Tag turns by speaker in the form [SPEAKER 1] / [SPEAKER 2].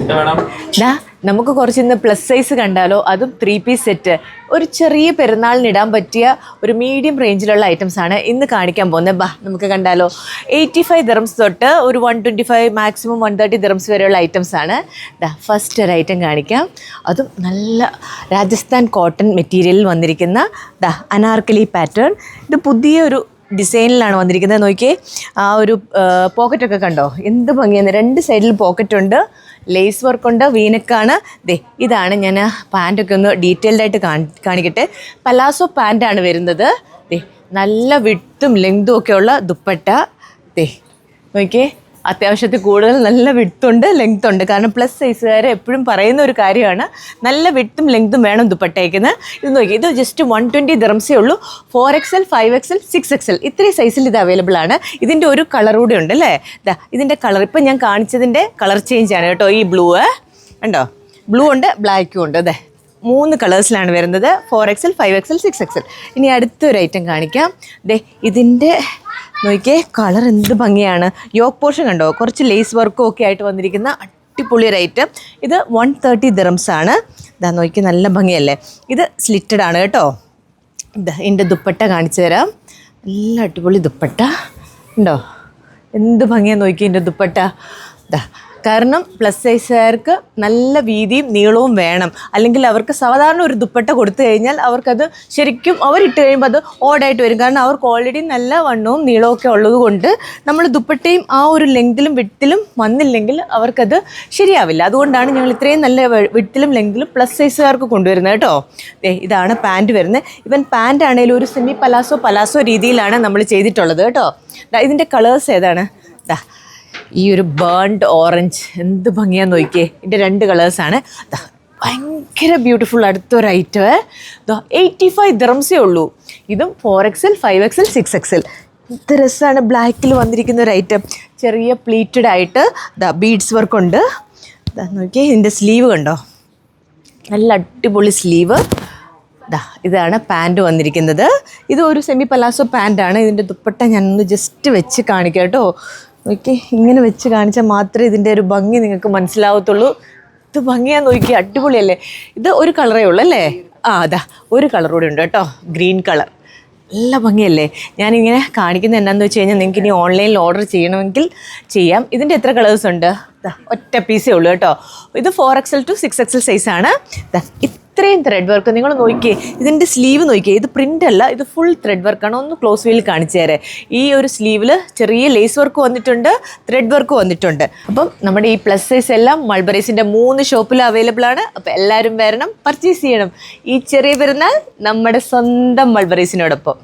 [SPEAKER 1] ദാ നമുക്ക് കുറച്ച് ഇന്ന് പ്ലസ് സൈസ് കണ്ടാലോ, അതും 3 പീസ് സെറ്റ്. ഒരു ചെറിയ പെരുന്നാളിന് ഇടാൻ പറ്റിയ ഒരു മീഡിയം റേഞ്ചിലുള്ള ഐറ്റംസ് ആണ് ഇന്ന് കാണിക്കാൻ പോകുന്നത്. നമുക്ക് കണ്ടാലോ. 85 ദിർഹംസ് തൊട്ട് ഒരു 125 മാക്സിമം 130 ദിർഹംസ് വരെയുള്ള ഐറ്റംസ് ആണ്. ഫസ്റ്റ് ഒരു ഐറ്റം കാണിക്കാം. അതും നല്ല രാജസ്ഥാൻ കോട്ടൺ മെറ്റീരിയലിൽ വന്നിരിക്കുന്ന അനാർക്കലി പാറ്റേൺ. ഇത് പുതിയൊരു ഡിസൈനിലാണ് വന്നിരിക്കുന്നത്. നോക്കിയേ, ആ ഒരു പോക്കറ്റൊക്കെ കണ്ടോ, എന്ത് ഭംഗിയാണ്. 2 സൈഡിൽ പോക്കറ്റ് ഉണ്ട്, ലേസ് വർക്കുണ്ട്, വീനക്കാണ്. ഇതാണ് ഞാൻ പാൻറ്റൊക്കെ ഒന്ന് ഡീറ്റെയിൽഡായിട്ട് കാണിക്കട്ടെ. പലാസോ പാൻറ്റാണ് വരുന്നത്. നല്ല വിഡ്ത്തും ലെങ്തും ഒക്കെ ഉള്ള ദുപ്പട്ട. നോക്കിയേ, അത്യാവശ്യത്തിൽ കൂടുതൽ നല്ല വിഡ്ത്തുണ്ട്, ലെങ്ത് ഉണ്ട്. കാരണം പ്ലസ് സൈസുകാർ എപ്പോഴും പറയുന്ന ഒരു കാര്യമാണ്, നല്ല വിഡ്ത്തും ലെങ്തും വേണം ദുപ്പട്ടയ്ക്കുന്നത്. ഇത് നോക്കി, ഇത് ജസ്റ്റ് 120 ദിർഹംസേ ഉള്ളൂ. 4XL, 5XL, 6XL ഇത്രയും സൈസിൽ ഇത് അവൈലബിൾ ആണ്. ഇതിൻ്റെ ഒരു കളർ കൂടി ഉണ്ട് അല്ലേ. ഇതിൻ്റെ കളർ ഇപ്പം ഞാൻ കാണിച്ചതിൻ്റെ കളർ ചേഞ്ച് ആണ് കേട്ടോ. ഈ ബ്ലൂ ഉണ്ടോ, ബ്ലൂ ഉണ്ട്, ബ്ലാക്കും ഉണ്ട്. 3 കളേഴ്സിലാണ് വരുന്നത്. 4XL, 5XL, 6XL. ഇനി അടുത്തൊരു ഐറ്റം കാണിക്കാം. ഇതിൻ്റെ നോക്കിയേ, കളർ എന്ത് ഭംഗിയാണ്. യോക്ക് പോർഷൻ കണ്ടോ, കുറച്ച് ലേസ് വർക്കും ഒക്കെ ആയിട്ട് വന്നിരിക്കുന്ന അടിപൊളി ഒരു ഐറ്റം. ഇത് 130 ദിർഹംസ് ആണ്. നോക്കി, നല്ല ഭംഗിയല്ലേ. ഇത് സ്ലിറ്റഡ് ആണ് കേട്ടോ. ഇതിൻ്റെ ദുപ്പട്ട കാണിച്ചു തരാം. നല്ല അടിപൊളി ദുപ്പട്ട ഉണ്ടോ, എന്ത് ഭംഗിയാണ് നോക്കി ഇതിൻ്റെ ദുപ്പട്ട. കാരണം പ്ലസ് സൈസുകാർക്ക് നല്ല വീതിയും നീളവും വേണം. അല്ലെങ്കിൽ അവർക്ക് സാധാരണ ഒരു ദുപ്പട്ട കൊടുത്തു കഴിഞ്ഞാൽ അവർക്കത് ശരിക്കും അവരിട്ട് കഴിയുമ്പോൾ അത് ഓടായിട്ട് വരും. കാരണം അവർക്ക് ഓൾറെഡി നല്ല വണ്ണവും നീളവും ഒക്കെ ഉള്ളത് കൊണ്ട് നമ്മൾ ദുപ്പട്ടയും ആ ഒരു ലെങ്തിലും വിഡ്ത്തിലും വന്നില്ലെങ്കിൽ അവർക്കത് ശരിയാവില്ല. അതുകൊണ്ടാണ് ഞങ്ങൾ ഇത്രയും നല്ല വിഡ്ത്തിലും ലെങ്തിലും പ്ലസ് സൈസുകാർക്ക് കൊണ്ടുവരുന്നത് കേട്ടോ. ഇതാണ് പാൻറ്റ് വരുന്നത്. ഇവൻ പാൻറ്റ് ആണെങ്കിലും ഒരു സെമി പലാസോ രീതിയിലാണ് നമ്മൾ ചെയ്തിട്ടുള്ളത് കേട്ടോ. ഇതിൻ്റെ കളേഴ്സ് ഏതാണ്? ഈ ഒരു ബേൺഡ് ഓറഞ്ച്, എന്ത് ഭംഗിയാന്ന് നോക്കിയേ. ഇതിൻ്റെ 2 കളേഴ്സാണ്. ഭയങ്കര ബ്യൂട്ടിഫുൾ. അടുത്തൊരു ഐറ്റം 85 ദിർഹംസേ ഉള്ളൂ. ഇതും 4XL, 5XL, 6XL. എന്ത് രസമാണ് ബ്ലാക്കിൽ വന്നിരിക്കുന്ന ഒരു ഐറ്റം. ചെറിയ പ്ലീറ്റഡ് ആയിട്ട് ബീഡ്സ് വർക്കുണ്ട്. നോക്കിയേ, ഇതിൻ്റെ സ്ലീവ് കണ്ടോ, നല്ല അടിപൊളി സ്ലീവ്. ഇതാണ് പാൻറ്റ് വന്നിരിക്കുന്നത്. ഇത് ഒരു സെമി പലാസോ പാൻറ്റാണ്. ഇതിൻ്റെ ദുപ്പട്ട ഞാനൊന്ന് ജസ്റ്റ് വെച്ച് കാണിക്കാം കേട്ടോ. നോക്കി, ഇങ്ങനെ വെച്ച് കാണിച്ചാൽ മാത്രമേ ഇതിൻ്റെ ഒരു ഭംഗി നിങ്ങൾക്ക് മനസ്സിലാവത്തുള്ളൂ. ഇത് ഭംഗിയാന്ന് നോക്കി, അടിപൊളിയല്ലേ. ഇത് ഒരു കളറേ ഉള്ളൂ അല്ലേ. ഒരു കളർ കൂടി ഉണ്ട് കേട്ടോ, ഗ്രീൻ കളർ. നല്ല ഭംഗിയല്ലേ. ഞാനിങ്ങനെ കാണിക്കുന്നത് എന്നാന്ന് വെച്ച് കഴിഞ്ഞാൽ നിങ്ങൾക്ക് ഇനി ഓൺലൈനിൽ ഓർഡർ ചെയ്യണമെങ്കിൽ ചെയ്യാം. ഇതിൻ്റെ എത്ര കളേഴ്സ് ഉണ്ട്? ഒറ്റ പീസേ ഉള്ളൂ കേട്ടോ. ഇത് 4XL to 6XL സൈസാണ്. ഇത്രയും ത്രെഡ് വർക്ക് നിങ്ങൾ നോക്കിയേ. ഇതിൻ്റെ സ്ലീവ് നോക്കിയേ, ഇത് പ്രിൻ്റ് അല്ല, ഇത് ഫുൾ ത്രെഡ് വർക്കാണ്. ഒന്ന് ക്ലോസ് വ്യൂവിൽ കാണിച്ചു തരാം. ഈ ഒരു സ്ലീവിൽ ചെറിയ ലേസ് വർക്ക് വന്നിട്ടുണ്ട്, ത്രെഡ് വർക്ക് വന്നിട്ടുണ്ട്. അപ്പം നമ്മുടെ ഈ പ്ലസ് സൈസ് എല്ലാം മൾബറീസിൻ്റെ 3 ഷോപ്പിലും അവൈലബിൾ ആണ്. അപ്പോൾ എല്ലാവരും വരണം, പർച്ചേസ് ചെയ്യണം. ഈ ചെറിയ പെരുന്നാൾ നമ്മുടെ സ്വന്തം മൾബറീസിനോടൊപ്പം.